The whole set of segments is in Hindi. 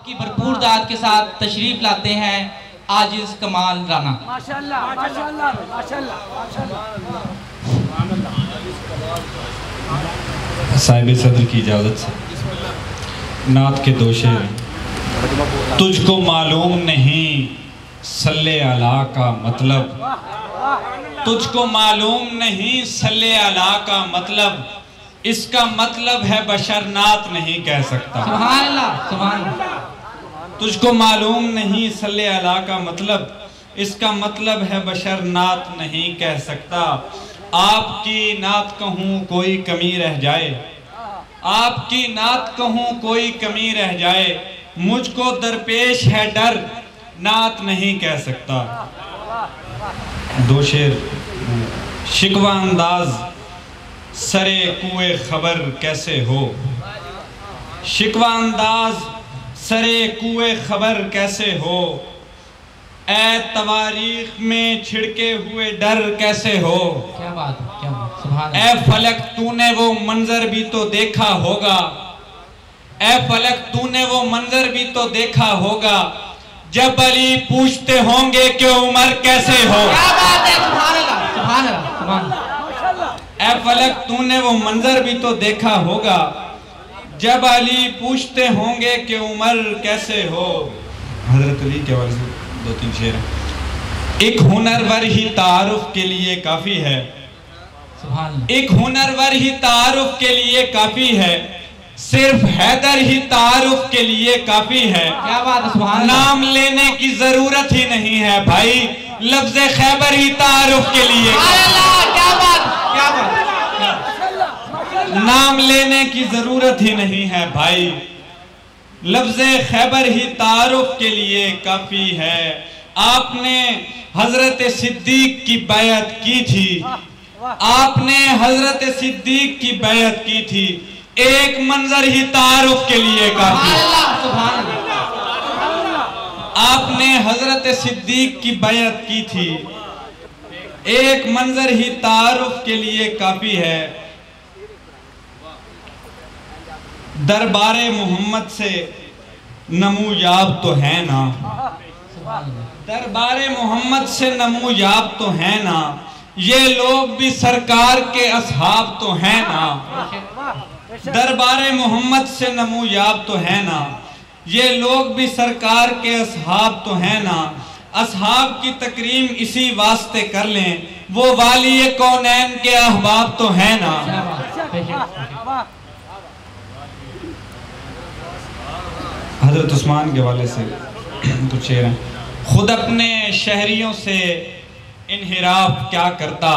की भरपूर दाद के साथ तशरीफ लाते हैं आजिज कमाल राना। माशाअल्लाह माशाअल्लाह माशाअल्लाह माशाअल्लाह। साहिब सदर की इजाज़त से नात के दो शेर। तुझको मालूम नहीं सल्ले अला का मतलब, तुझको मालूम नहीं सल्ले अला का मतलब, इसका मतलब है बशर नात नहीं कह सकता। सुभान अल्लाह सुभान अल्लाह। तुझको मालूम नहीं सल्ले अला का मतलब, इसका मतलब है बशर नात नहीं कह सकता। आपकी नात कहूँ कोई कमी रह जाए, आपकी नात कहूँ कोई कमी रह जाए, मुझको दरपेश है डर नात नहीं कह सकता। दो शेर। शिकवा अंदाज सरे कुए खबर कैसे हो, शिकवा अंदाज सरे कुए खबर कैसे हो, ए तवारीख में छिड़के हुए डर कैसे हो। क्या बात है, क्या बात, सुभान ए फलक तूने वो मंजर भी तो देखा होगा, ए फलक तूने वो मंजर भी तो देखा होगा, जब अली पूछते होंगे कि उमर कैसे हो। क्या बात है, सुभान अल्लाह सुभान अल्लाह सुभान अल्लाह। ए फलक तूने वो मंजर भी तो देखा होगा, जब अली पूछते होंगे कि उमर कैसे हो। हजरत अली के हवाले से दो तीन शेर हैं। एक हुनरवर ही तारुफ के लिए काफी है, सुभान अल्लाह। एक हुनरवर ही तारुफ के लिए काफी है, सिर्फ हैदर ही तारुफ के लिए काफी है। क्या बात है, सुभान अल्लाह। नाम लेने की जरूरत ही नहीं है भाई, लफ्ज़े खैबर ही तारुफ के लिए। सुभान अल्लाह, क्या बात क्या बात। नाम लेने की जरूरत ही नहीं है भाई, लफ्ज़े खैबर ही तारुफ के लिए काफी है। आपने हजरत सिद्दीक की बैअत की थी, आपने हजरत सिद्दीक की बैअत की थी, एक मंजर ही तारुफ के लिए काफी। आपने हजरत सिद्दीक की बैअत की थी, एक मंजर ही तारुफ के लिए काफी है। दरबारे मोहम्मद से नमूयाब तो है ना, दरबारे मोहम्मद से नमूयाब तो है ना, ये लोग भी सरकार के असहाब तो है ना। दरबारे मोहम्मद से नमूयाब तो है ना, ये लोग भी सरकार के असहाब तो है ना। असहाब की तकरीम इसी वास्ते कर लें, वो वाली कौनैन के अहबाब तो है ना। हजरत उस्मान के वाले से कुछ शेर हैं। खुद अपने शहरियों से इन्हिराफ क्या करता,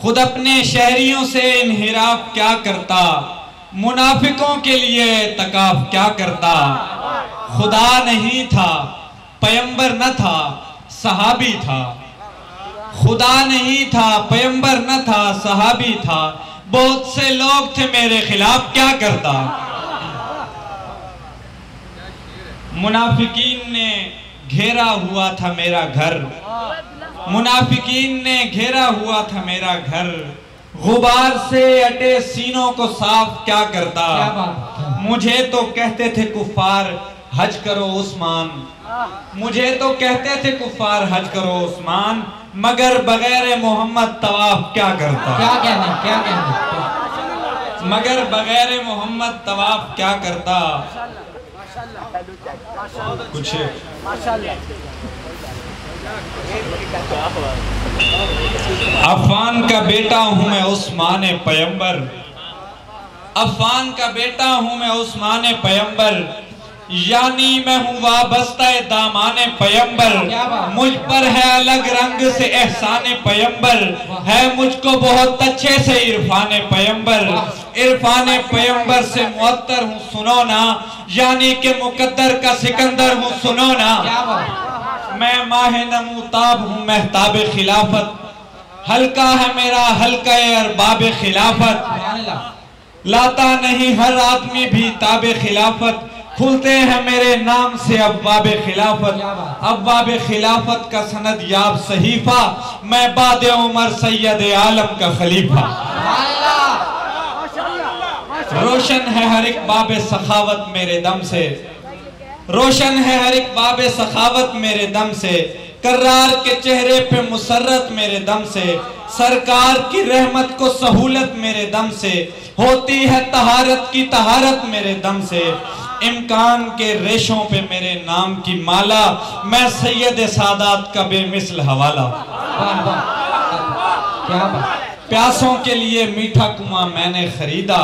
खुद अपने शहरियों से इन्हिराफ क्या करता, मुनाफिकों के लिए तकाफ क्या करता। खुदा नहीं था पैगंबर न था सहाबी था, खुदा नहीं था पैगंबर न था सहाबी था, बहुत से लोग थे मेरे खिलाफ क्या करता। मुनाफिकीन ने घेरा हुआ था मेरा घर, मुनाफिकीन ने घेरा हुआ था मेरा घर, गुबार से अटे सीनों को साफ क्या करता। मुझे तो कहते थे कुफार हज करो उस्मान, मुझे तो कहते थे कुफार हज करो उस्मान, मगर बगैर मोहम्मद तवाफ क्या करता। क्या कहना, क्या कहना, मगर बगैर मोहम्मद तवाफ क्या करता। कुछ अफान का बेटा हूं मैं उस्मान पैगंबर, अफान का बेटा हूं मैं उस्मान पैगंबर, यानी मैं हूँ वाबस्ता दामाने पैगंबर। मुझ पर है अलग रंग से एहसान पैगंबर, है मुझको बहुत अच्छे से इरफान पैगंबर। इरफान पैगंबर से मुअत्तर हूँ सुनो ना, यानी के मुकद्दर का सिकंदर हूँ सुनो ना। मैं माह नमूताब हूँ महताब खिलाफत, हल्का है मेरा हल्का अरबाब खिलाफत। लाता नहीं हर आदमी भी ताब खिलाफत, खुलते हैं मेरे नाम से अब्वाब खिलाफत। अब्वाब खिलाफत का सनद याब सहीफा, मैं बाद उमर सैयद आलम का खलीफा। रोशन है हर एक बाब सखावत मेरे दम से, रोशन है हर एक बाबे सखावत मेरे दम से, कर्रार के चेहरे पे मुसर्रत मेरे दम से, सरकार की रहमत को सहूलत मेरे दम से, होती है तहारत की तहारत मेरे दम से, इम्कान के रेशों पे मेरे नाम की माला, मैं सैयद सादात का बेमिसल हवाला। क्या बात। प्यासों के लिए मीठा कुआं मैंने खरीदा,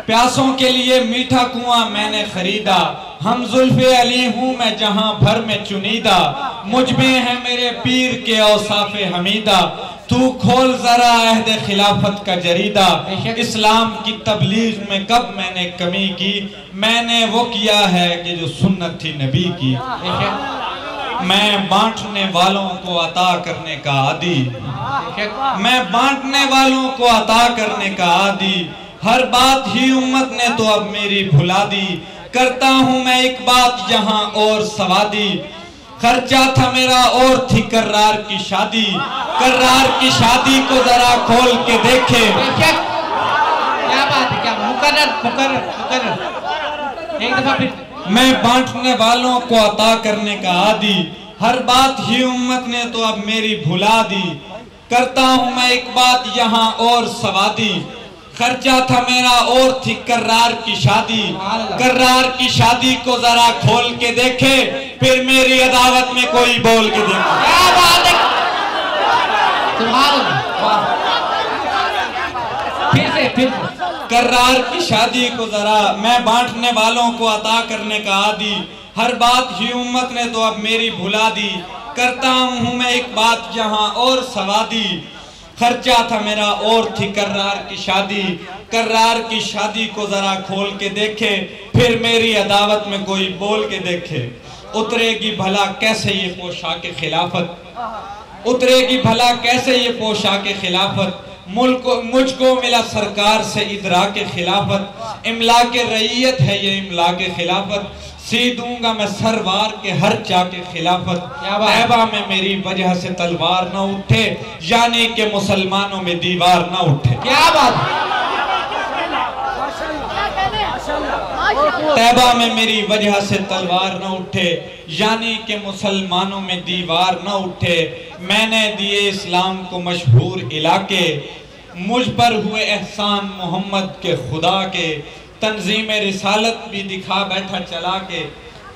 प्यासों के लिए मीठा कुआं मैंने खरीदा, हम जुल्फे अली हूँ मैं जहां भर में चुनीदा, मुझ में है मेरे पीर के औसाफे हमीदा, तू खोल जरा अहद खिलाफत का जरीदा, इस्लाम की तबलीग में कब मैंने कमी की, मैंने वो किया है कि जो सुन्नत थी नबी की। मैं बांटने वालों को अता करने का आदी, मैं बांटने वालों को अता करने का आदी, हर बात ही उम्मत ने तो अब मेरी भुला दी, करता हूँ मैं एक बात यहाँ और सवादी, खर्चा था मेरा और थी कर्रार की शादी, कर्रार की शादी को जरा खोल के देखे। क्या बात है, क्या मुकर्रर मुकर्रर मुकर्रर एक दफा फिर। मैं बांटने वालों को अता करने का आदी, हर बात ही उम्मत ने तो अब मेरी भुला दी, करता हूँ मैं एक बात यहाँ और सवादी, खर्चा था मेरा और थी कर्रार की शादी, कर्रार की शादी को जरा खोल के देखे, फिर मेरी अदावत में कोई बोल के देखे। क्या बात है, सुभान अल्लाह। फिर कर्रार की शादी को जरा, मैं बांटने वालों को अता करने का आदी, हर बात ही उम्मत ने तो अब मेरी भुला दी, करता हूँ मैं एक बात यहाँ और सवादी, खर्चा था मेरा और थी कर्रार की शादी, कर्रार की शादी को जरा खोल के देखे, फिर मेरी अदावत में कोई बोल के देखे। उतरेगी भला कैसे ये पोशाक खिलाफत, उतरेगी भला कैसे ये पोशाक खिलाफत, मुझको मिला सरकार से इदरा के खिलाफत, इमला के रईयत है ये इमला के खिलाफत, सी दूंगा मैं सरवार के हर चा के खिलाफत, तैबा में मेरी वजह से तलवार न उठे, यानी के मुसलमानों में दीवार न उठे। क्या बात। तैबा में मेरी वजह से तलवार न उठे, यानी के मुसलमानों में दीवार न उठे, मैंने दिए इस्लाम को मशहूर इलाके, मुझ पर हुए एहसान मोहम्मद के खुदा के, तंजीम रिसालत भी दिखा बैठा चला के,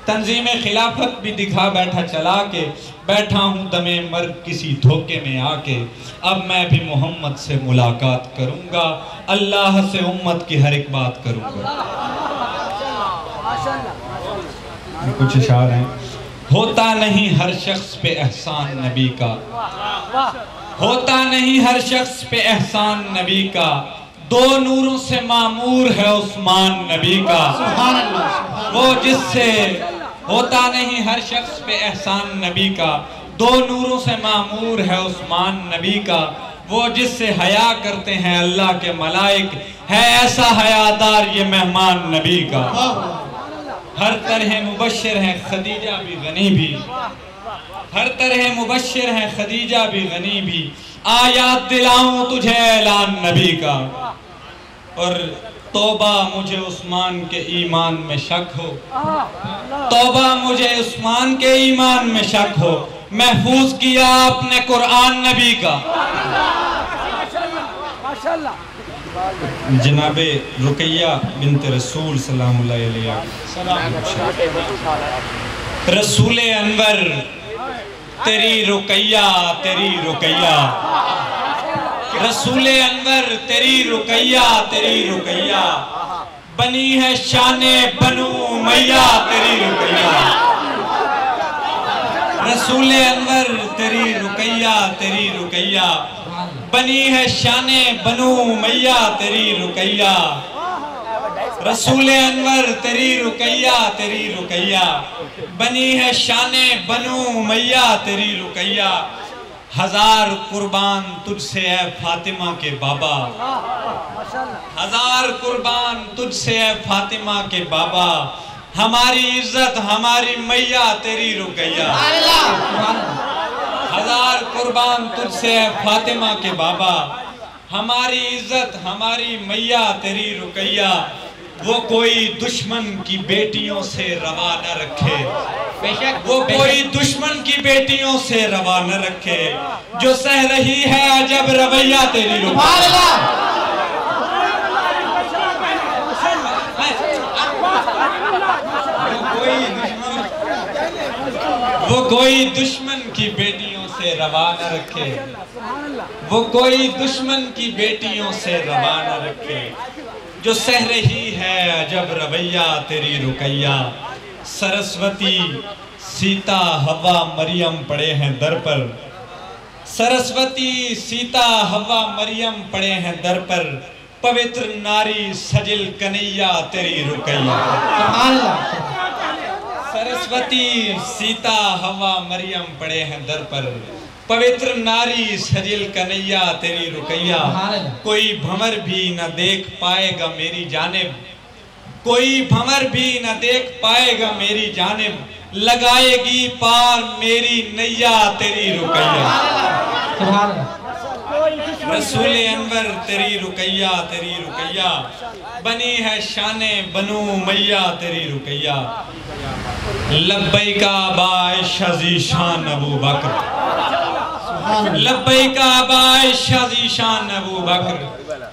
तंजीम खिलाफत भी दिखा बैठा चला के, बैठा हूँ दमे मर्द किसी धोखे में आके, अब मैं भी मोहम्मद से मुलाकात करूँगा, अल्लाह से उम्मत की हर एक बात करूँगा। कुछ इशार हैं। होता नहीं हर शख्स पे एहसान नबी का, होता नहीं हर शख्स पे एहसान नबी का, दो नूरों से मामूर है उस्मान नबी का, वो जिससे होता नहीं हर शख्स पे एहसान नबी का, दो नूरों से मामूर है उस्मान नबी का, वो जिससे हया करते हैं अल्लाह के मलाइक, है ऐसा हयादार ये मेहमान नबी का। हर तरह मुबश्शिर है खदीजा भी गनी भी, हर तरह मुबश्शिर है खदीजा भी गनी भी, आयात दिलाऊं तुझे ऐलान नबी का, और तौबा मुझे उस्मान के ईमान में शक हो, तौबा मुझे उस्मान के ईमान में शक हो, महफूज किया अपने कुरान नबी का। जनाबे रुकैया बिन्त रसूल सल्लल्लाहु अलैहि वसल्लम, रसूल अनवर तेरी रुकैया तेरी रुकैया, रसूल अनवर तेरी रुकैया तेरी रुकैया, बनी है शाने बनु मैया तेरी रुकैया, रसूल अनवर तेरी रुकैया तेरी रुकैया, बनी है शाने बनु मैया तेरी रुकैया, रसूल अनवर तेरी रुकैया तेरी रुकैया, बनी है शाने बनु मैया तेरी रुकैया, हजार कुर्बान तुझसे है फातिमा के बाबा, हजार कुर्बान तुझसे है फातिमा के बाबा, हमारी इज्जत हमारी मैया तेरी रुकैया, हजार कुर्बान तुझसे है फातिमा के बाबा, हमारी इज्जत हमारी मैया तेरी रुकैया, वो कोई दुश्मन की बेटियों से रवा न रखे, बेशक वो कोई दुश्मन की बेटियों से रवा न रखे, जो सह रही है अजब रवैया तेरी सुभान अल्लाह। वो कोई दुश्मन की बेटियों से रवा न रखे, वो कोई दुश्मन की बेटियों से रवा न रखे, जो सह रही है अजब रवैया तेरी रुकैया। सरस्वती सीता हवा मरियम पड़े हैं दर पर, सरस्वती सीता हवा मरियम पड़े हैं दर पर, पवित्र नारी सजिल कन्हैया तेरी रुकैया। सुभान अल्लाह। सरस्वती सीता हवा मरियम पड़े हैं दर पर, पवित्र नारी सजिल कन्हैया तेरी रुकैया। कोई भंवर भी न देख पाएगा मेरी जानिब, कोई भंवर भी न देख पाएगा मेरी जानिब, लगाएगी पार मेरी नैया तेरी रुकैया। रसूल अनवर तेरी रुकैया तेरी रुकैया, बनी है शाने बनु मैया तेरी रुकैया। लब्बैका बाइशा ज़ीशान अबू बकर, लब्बैका बाइशा ज़ीशान अबू बकर,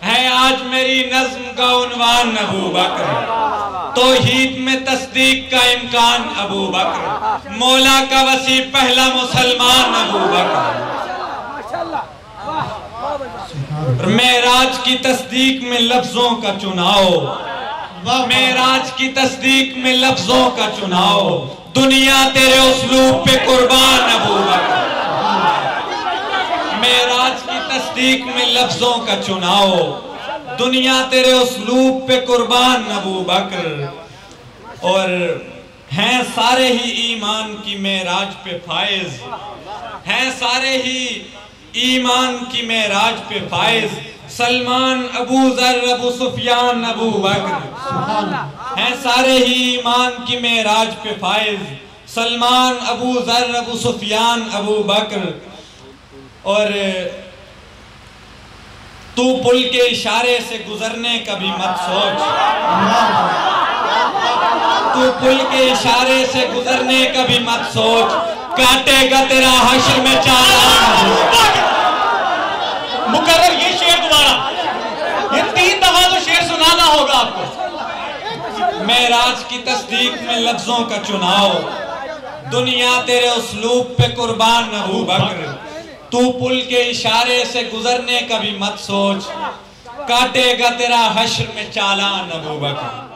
है आज मेरी नज़्म का उन्वान अबू बकर। तौहीद में तस्दीक का इम्कान अबू बकर, मौला का वसी पहला मुसलमान अबू बकर। मेराज की तस्दीक में लफ्जों का चुनाव, मेराज की तस्दीक में लफ्जों का चुनाव, दुनिया तेरे उसलूब पे कुर्बान अबू बकर। मेराज की तस्दीक में लफ्जों का चुनाव, दुनिया तेरे उसलूब पे कुर्बान अबू बकर। और हैं सारे ही ईमान की मेराज पे फाइज, हैं सारे ही ईमान की मेराज पे फाइज, सलमान अबू जर अबू सुफियान अबू बकर। हैं सारे ही ईमान की मेराज पे फाइज, सलमान अबू जर अबू सुफियान अबू बकर। और तू पुल के इशारे से गुजरने का भी मत सोच, तू पुल के इशारे से गुजरने का भी मत सोच, काटेगा तेरा हश्र में चालान। मुकर्रर ये शेर दोबारा, ये 3 दफा तो शेर सुनाना होगा आपको। मेराज की तस्दीक में लफ्जों का चुनाव, दुनिया तेरे उसलूब पे कुर्बान अबू बकर। तू पुल के इशारे से गुजरने का भी मत सोच, काटेगा तेरा हश्र में चालान अबू बकर।